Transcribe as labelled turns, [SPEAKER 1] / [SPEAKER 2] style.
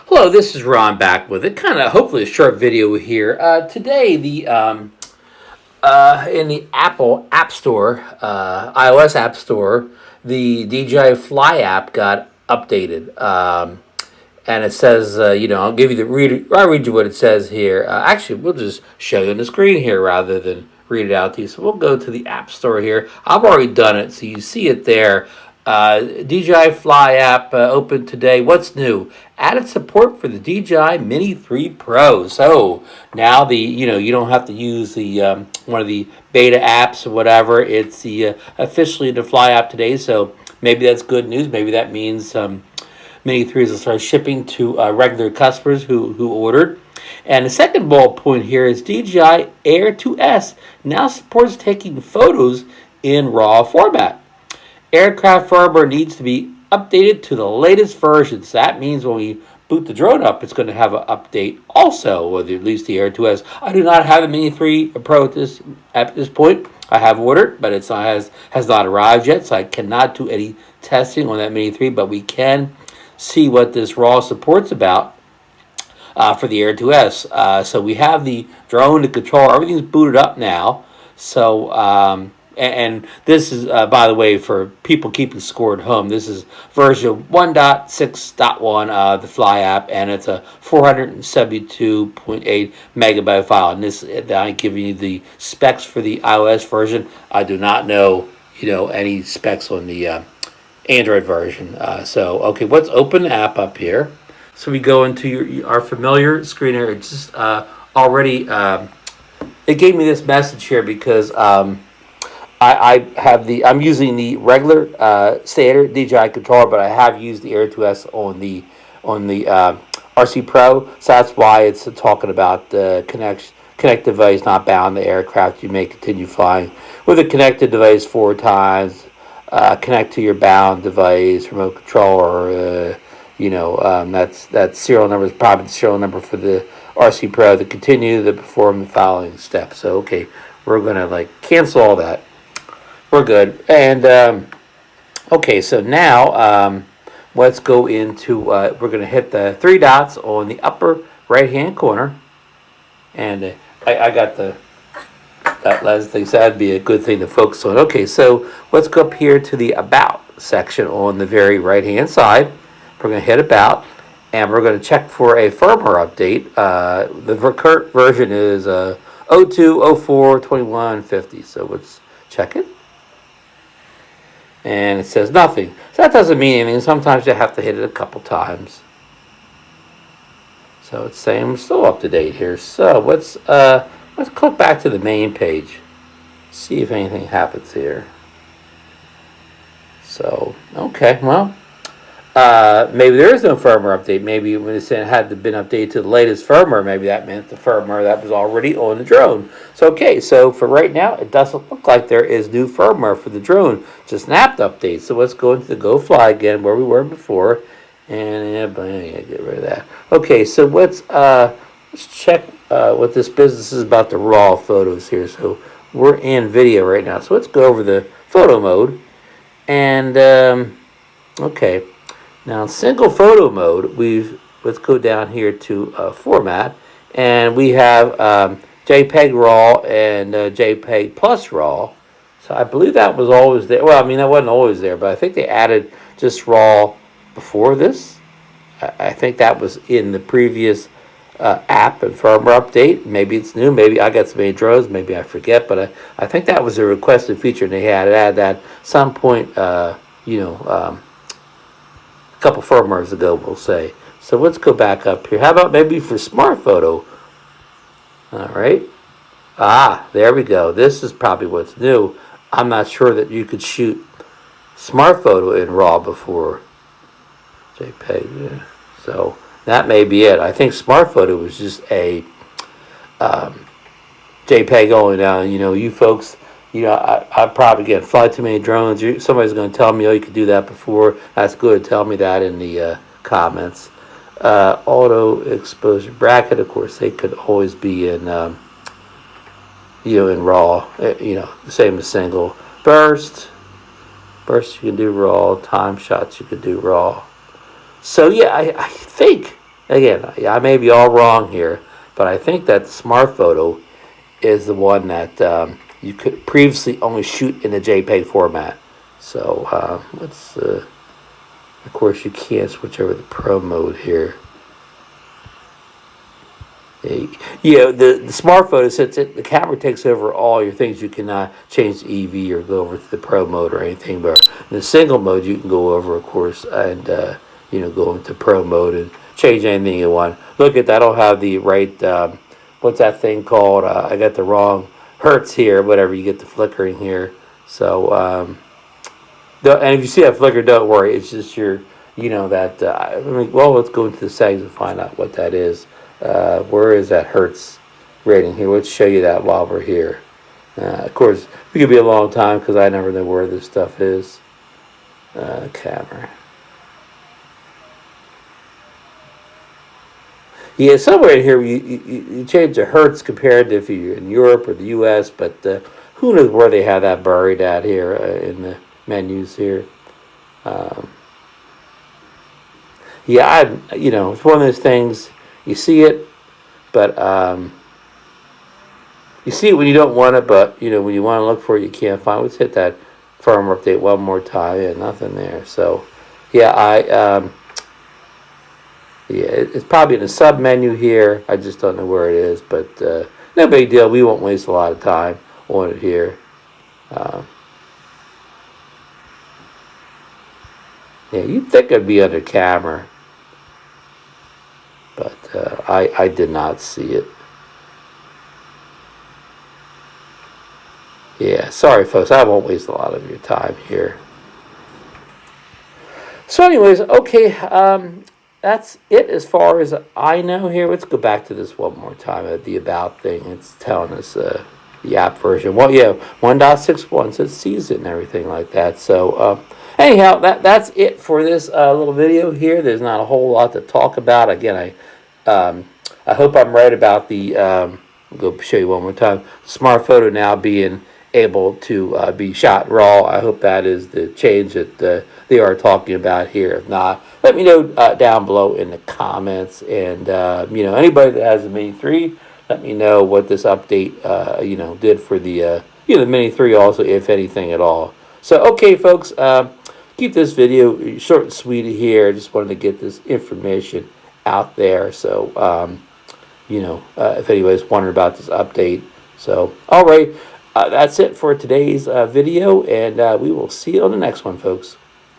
[SPEAKER 1] Hello, this is Ron back with it. Kind of hopefully a short video here. Today, in the Apple App Store, iOS App Store, the DJI Fly app got updated. And it says, I'll give you I'll read you what it says here. Actually, we'll just show you on the screen here rather than read it out to you. So we'll go to the App Store here. I've already done it, so you see it there. DJI Fly app opened today. What's new? Added support for the DJI Mini 3 Pro. So now you don't have to use the one of the beta apps or whatever. It's officially the Fly app today. So maybe that's good news. Maybe that means Mini 3s will start shipping to regular customers who ordered. And the second bullet point here is DJI Air 2S now supports taking photos in RAW format. Aircraft firmware needs to be updated to the latest versions. That means when we boot the drone up, it's going to have an update also, or at least the Air 2S. I do not have a Mini 3 Pro at this point. I have ordered, but it's not, has not arrived yet, so I cannot do any testing on that Mini 3, but we can see what this RAW support's about for the Air 2S. So we have the drone, the controller, everything's booted up now. So, and this is, by the way, for people keeping score at home, this is version 1.6.1 of the Fly app, and it's a 472.8 megabyte file. And this, I'm giving you the specs for the iOS version. I do not know, any specs on the Android version. Okay, let's open the app up here. So we go into our familiar screen here. It's just already, it gave me this message here because I'm using the regular standard DJI controller, but I have used the Air 2S on the RC Pro. So that's why it's talking about the connect device not bound to aircraft. You may continue flying with a connected device 4 times. Connect to your bound device, remote controller. That serial number is probably the serial number for the RC Pro to continue to perform the following steps. So okay, we're gonna cancel all that. We're good. And okay, so now let's go into. We're gonna hit the 3 dots on the upper right-hand corner, and I got that last thing, so that'd be a good thing to focus on. Okay, so let's go up here to the About section on the very right-hand side. We're going to hit About, and we're going to check for a firmware update. The current version is 02.04.21.50, so let's check it. And it says nothing. So that doesn't mean anything. Sometimes you have to hit it a couple times. So it's saying I'm still up to date here. So let's click back to the main page. See if anything happens here. So, okay, well, maybe there is no firmware update. Maybe when it said it had been updated to the latest firmware, maybe that meant the firmware that was already on the drone. So, okay, so for right now, it doesn't look like there is new firmware for the drone, just an app update. So let's go into the Go Fly again, where we were before, and get rid of that. Okay, so let's check what this business is about the RAW photos here. So we're in video right now. So let's go over the photo mode. And, okay. Now in single photo mode, let's go down here to format. And we have JPEG RAW and JPEG plus RAW. So I believe that was always there. Well, I mean, that wasn't always there, but I think they added just RAW before this. I think that was in the previous app and firmware update. Maybe it's new. Maybe I got so many drones. Maybe I forget. But I think that was a requested feature, and they had to add that some point. A couple firmwares ago, we'll say. So let's go back up here. How about maybe for Smartphoto? All right. There we go. This is probably what's new. I'm not sure that you could shoot Smartphoto in RAW before JPEG. Yeah. So that may be it. I think Smartphoto was just a JPEG only now. You folks, I probably get fly too many drones. Somebody's going to tell me, oh, you could do that before. That's good. Tell me that in the comments. Auto exposure bracket, of course, they could always be in, in RAW. The same as single. Burst you can do RAW. Time shots you could do RAW. So yeah, I think Again, I may be all wrong here, but I think that Smartphoto is the one that you could previously only shoot in the JPEG format. So let's, of course, you can't switch over to Pro mode here. Yeah, the Smartphoto, since the camera takes over all your things, you cannot change the EV or go over to the Pro mode or anything. But in the single mode, you can go over, of course, and go into Pro mode and change anything you want. Look at that! I don't have the right. What's that thing called? I got the wrong hertz here. Whatever, you get the flickering here. So, and if you see that flicker, don't worry. It's just your, that. Well, let's go into the settings and find out what that is. Where is that hertz rating here? Let's show you that while we're here. Of course, it could be a long time because I never know where this stuff is. Camera. Yeah, somewhere in here you change the hertz compared to if you're in Europe or the U.S., but who knows where they have that buried at here in the menus here. Yeah, it's one of those things. You see it, but you see it when you don't want it, but when you want to look for it, you can't find it. Let's hit that firmware update one more time. Yeah, nothing there. So, yeah, it's probably in the sub menu here. I just don't know where it is, but no big deal. We won't waste a lot of time on it here. Yeah, you'd think it'd be under camera, but I did not see it. Yeah, sorry folks, I won't waste a lot of your time here. So anyways, okay, that's it as far as I know here. Let's go back to this one more time at the About thing. It's telling us the app version. Well, yeah, 1.61 says sees it and everything like that. So anyhow, that's it for this little video here. There's not a whole lot to talk about. Again, I hope I'm right about the, I'll go show you one more time, Smartphoto now being able to be shot raw. I hope that is the change that they are talking about here. If not, let me know down below in the comments. And, anybody that has a Mini 3, let me know what this update, did for the, the Mini 3 also, if anything at all. So, okay, folks, keep this video short and sweet here. Just wanted to get this information out there. So, if anybody's wondering about this update. So, all right, that's it for today's video, and we will see you on the next one, folks.